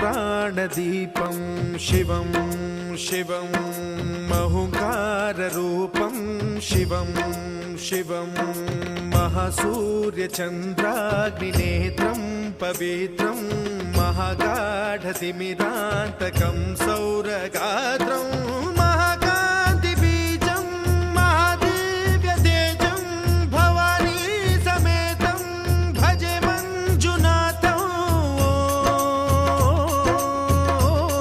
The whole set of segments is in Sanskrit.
महाप्राणदीपं शिवं शिवं महुकाररूपं शिवं शिवं महासूर्यचन्द्राग्निनेत्रं पवित्रं महागाढतिमिरान्तकं सौरगात्रं महाकान्तिबीजं महादिव्यतेजं भवानी समेतं भजे मञ्जुनाथं।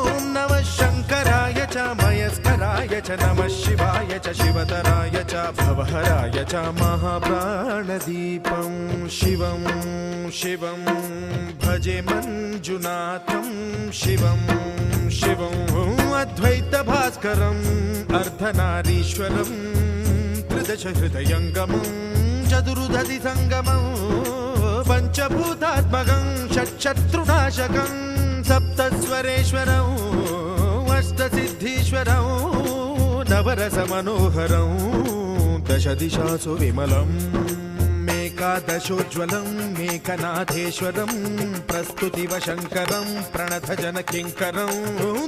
ॐ नमः शङ्कराय च मयस्कराय च नमः शिवाय च शिवतराय च भवहराय च महाप्राणदीपं शिवं शिवं भजे मञ्जुनाथं शिवं शिवं अद्वैतभास्करम् अर्धनारीश्वरं त्रिदशहृदयङ्गमं चतुर्दधिसङ्गमं पञ्चभूतात्मकं षट्शत्रुनाशकं सप्तस्वरेश्वरं अष्टसिद्धीश्वरं नवरसमनोहरं दशदिशासु विमलम् एकादशोज्ज्वलं मेघनाथेश्वरं प्रस्तुतिवशङ्करं प्रणतजनकिङ्करं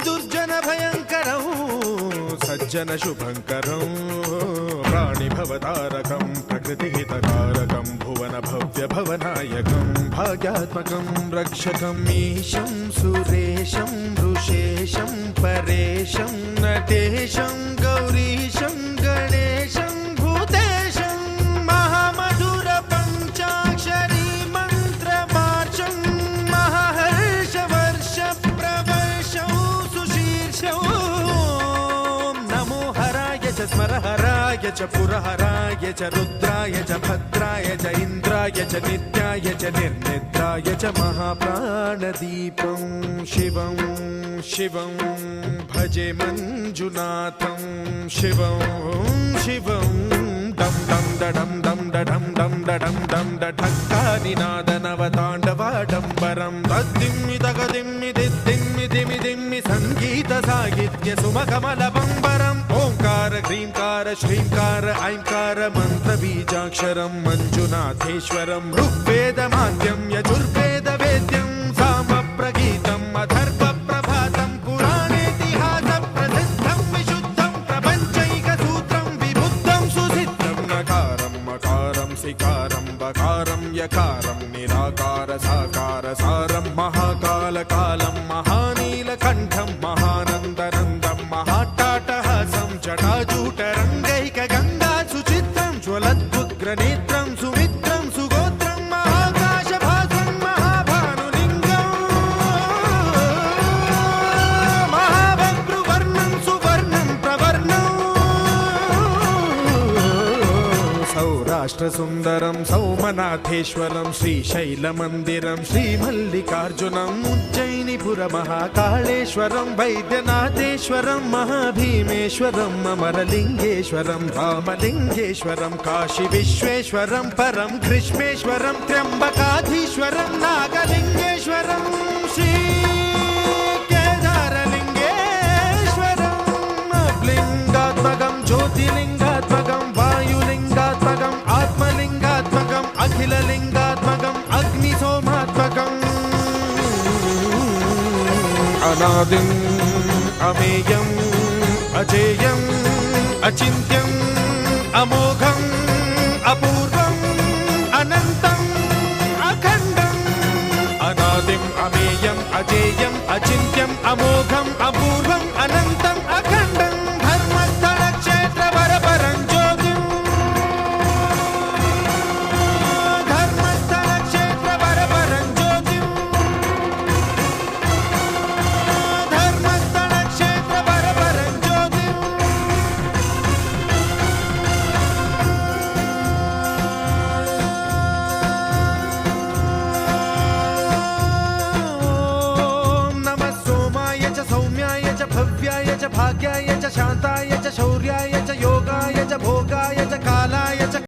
दुर्जनभयङ्करं सज्जनशुभङ्करं प्राणिभवतारकं प्रकृतिहितकारकं भुवनभव्यभवनायकं भाग्यात्मकं रक्षकं ईशं सुरेशं ऋषेशं परेशं नटेशं गौरीशं गणेशं भूतेशं महामधुर पञ्चाक्षरी मन्त्रमार्चं महाहर्षवर्ष प्रवर्षं सुशीर्षं नमो हराय च स्मरहराय च पुरहराय च रुद्राय च भद्राय च इन्द्राय च नित्याय च निर्निद्राय च महाप्राणदीपं शिवं शिवं भजे मञ्जुनाथं शिवं शिवं दं दं दडं दं दडं दं दडं दं दढक्कानिनादनवताण्डवाडम्बरं तद्दिम्मि तगदिम्मि दिद्दिम्मि दिमि दिम्मि सङ्गीतसाहित्य सुमकमलबम्बरम् ओङ्कार ह्रीङ्कार श्रीङ्कार ऐङ्कार मन्त्रबीजाक्षरं मञ्जुनाथेश्वरं ऋग्वेदमाद्यं यजुर्वेदवेद्यं सामप्रगीतम् अथर्वप्रभातं पुराणेतिहासप्रसिद्धं विशुद्धं प्रपञ्चैकसूत्रं विबुद्धं सुसिद्धं नकारं मकारं सिकारं बकारं यकारं निराकार साकार सारं महाकालकालं महानीलकण्ठं महानन्दनन्दं महाट्टाटहासं जटाजूटरङ्गैकगङ्गा सुचित्रं ज्वलद्वुग्रनेत्रं सुमित्रं सुगोत्रं महाकाशभासं महाभानुलिङ्गं महाभद्रुवर्णं सुवर्णं प्रवर्णं सौराष्ट्रसुन्दरं सौमनाथेश्वरं श्रीशैलमन्दिरं श्रीमल्लिकार्जुनम् उज्जयिनीपुरमहाकाळेश्वरं वैद्यनाथेश्वरं महाभीमेश्वरम् अमरलिङ्गेश्वरं रामलिङ्गेश्वरं काशीविश्वेश्वरं परं ग्रीष्मेश्वरं त्र्यम्बकाधीश्वरं नागलिङ्गेश्वरं श्रीकेदारलिङ्गेश्वरं लिङ्गात्मकं ज्योतिलिङ्गात्मकं वायुलिङ्गात्मकम् आत्मलिङ्गात्मकम् अखिललिङ्गात्मकम् अग्निसोमात्मकम् अनादिम् अमेयम् अजेयम् अचिन्त्यम् अमोघम् अपूर्वम् अनन्तम् अखण्डम् अनादिम् अमेयम् अजेयम् अचिन्त्यम् अमोघम् अपूर्वम् अनन्तम् अखण्डम् धर्मस्थलक्षेत्रवरपरं ज्योतिम् धर्मस्थलक्षेत्रवरपरं ज्योतिम् धर्मस्थलक्षेत्रवरपरं ज्योतिम् ॐ नमः सोमाय च सौम्याय च भव्याय च भाग्याय च शान्ताय च शौर्याय